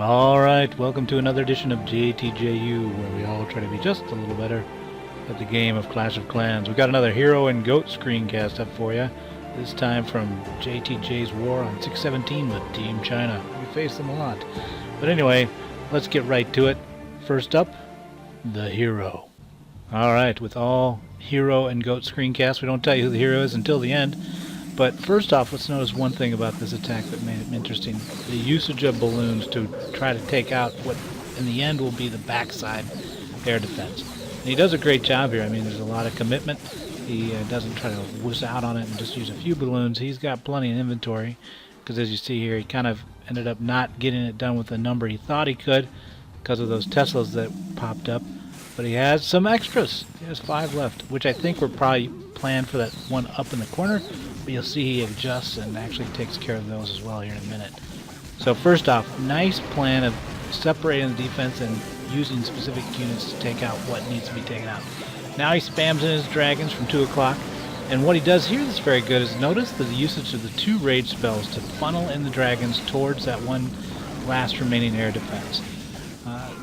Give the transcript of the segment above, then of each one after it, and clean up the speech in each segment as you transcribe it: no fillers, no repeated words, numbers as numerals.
Alright, welcome to another edition of JTJU, where we all try to be just a little better at the game of Clash of Clans. We got another Hero and Goat screencast up for you, this time from JTJ's war on 617 with Team China. We face them a lot. But anyway, let's get right to it. First up, the hero. Alright, with all Hero and Goat screencasts, we don't tell you who the hero is until the end. But first off, let's notice one thing about this attack that made it interesting. The usage of balloons to try to take out what in the end will be the backside air defense. And he does a great job here. I mean, there's a lot of commitment. He doesn't try to wuss out on it and just use a few balloons. He's got plenty of inventory, because as you see here, he kind of ended up not getting it done with the number he thought he could because of those Teslas that popped up. But he has some extras. He has 5 left, which I think were probably planned for that one up in the corner. But you'll see he adjusts and actually takes care of those as well here in a minute. So first off, nice plan of separating the defense and using specific units to take out what needs to be taken out. Now he spams in his dragons from 2 o'clock. And what he does here that's very good is notice the usage of the 2 rage spells to funnel in the dragons towards that one last remaining air defense,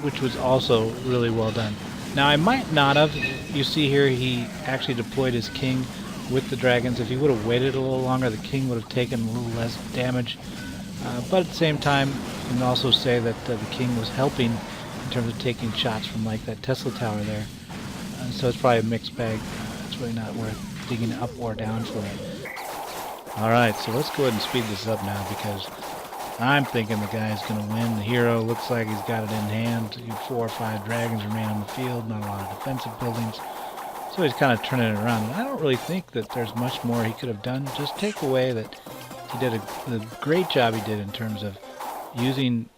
which was also really well done. Now I might not have. You see here he actually deployed his king with the dragons. If he would have waited a little longer, the king would have taken a little less damage. But at the same time, you can also say that the king was helping in terms of taking shots from like that Tesla tower there. So it's probably a mixed bag. It's really not worth digging up or down for it. Alright, so let's go ahead and speed this up now, because I'm thinking the guy's going to win. The hero looks like he's got it in hand. 4 or 5 dragons remain on the field, not a lot of defensive buildings. So he's kind of turning it around. And I don't really think that there's much more he could have done. Just take away that he did the great job he did in terms of using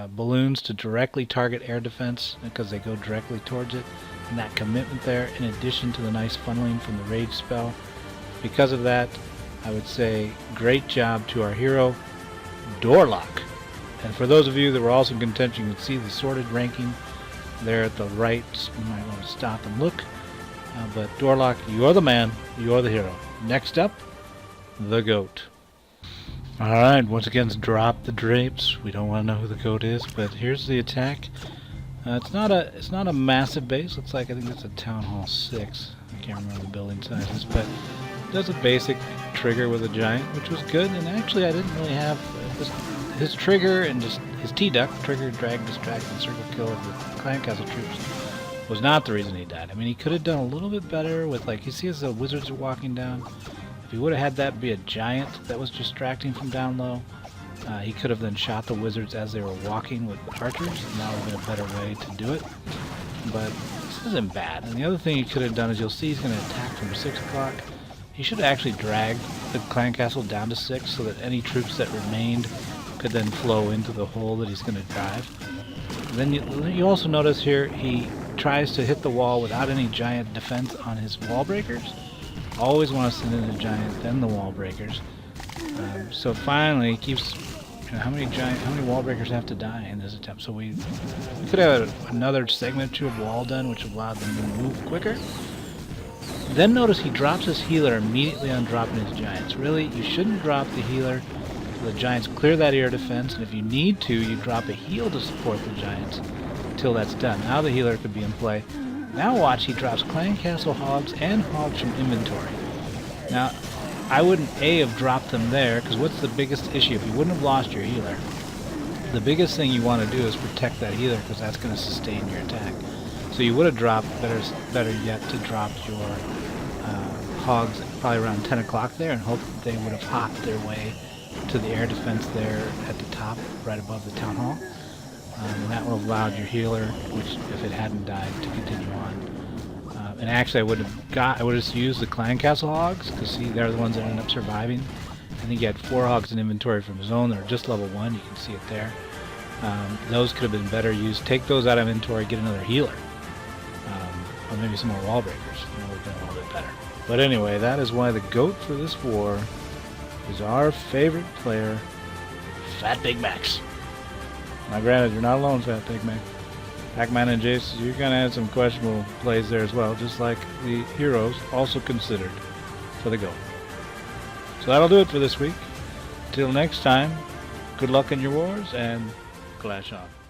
balloons to directly target air defense, because they go directly towards it. And that commitment there, in addition to the nice funneling from the rage spell. Because of that, I would say great job to our hero, Doorlock. And for those of you that were also in contention, you can see the sorted ranking there at the right. You might want to stop and look. But Doorlock, you're the man, you're the hero. Next up, the goat. Alright, once again, drop the drapes. We don't want to know who the goat is, but here's the attack. It's not a massive base. Looks like, I think it's a Town Hall 6. I can't remember the building sizes, but it does a basic trigger with a giant, which was good. And actually, I didn't really have his trigger and just his T-duck, trigger, drag, distract, and circle kill of the clan castle troops was not the reason he died. I mean, he could have done a little bit better with, like, you see as the wizards are walking down. If he would have had that be a giant that was distracting from down low, he could have then shot the wizards as they were walking with archers, and that would have been a better way to do it. But this isn't bad. And the other thing he could have done is, you'll see he's going to attack from 6 o'clock. He should have actually dragged the clan castle down to 6 so that any troops that remained could then flow into the hole that he's going to drive. Then you also notice here he tries to hit the wall without any giant defense on his wall breakers. Always want to send in a giant, then the wall breakers. So finally, he keeps. How many wall breakers have to die in this attempt? So we could have another segment or 2 of wall done, which allowed them to move quicker. Then notice he drops his healer immediately on dropping his giants. Really, you shouldn't drop the healer. The giants clear that air defense, and if you need to, you drop a heal to support the giants until that's done. Now the healer could be in play. Now watch, he drops clan castle hogs and hogs from inventory. Now, I wouldn't have dropped them there, because what's the biggest issue? If you wouldn't have lost your healer, the biggest thing you want to do is protect that healer, because that's going to sustain your attack. So you would have dropped, better yet, to drop your hogs probably around 10 o'clock there, and hope that they would have hopped their way to the air defense there at the top, right above the town hall. And that would have allowed your healer, which if it hadn't died, to continue on. And actually, I would have just used the clan castle hogs, because see, they're the ones that ended up surviving. I think he had 4 hogs in inventory from his own. They're just level 1. You can see it there. Those could have been better used. Take those out of inventory, get another healer, or maybe some more wall breakers. That would have been a little bit better. But anyway, that is why the GOAT for this war is our favorite player, Fat Big Max. Now, granted, you're not alone, Fat Big Mac. Pac-Man and Jace, you're going to have some questionable plays there as well, just like the heroes also considered for the GOAT. So that'll do it for this week. Till next time, good luck in your wars, and Clash on.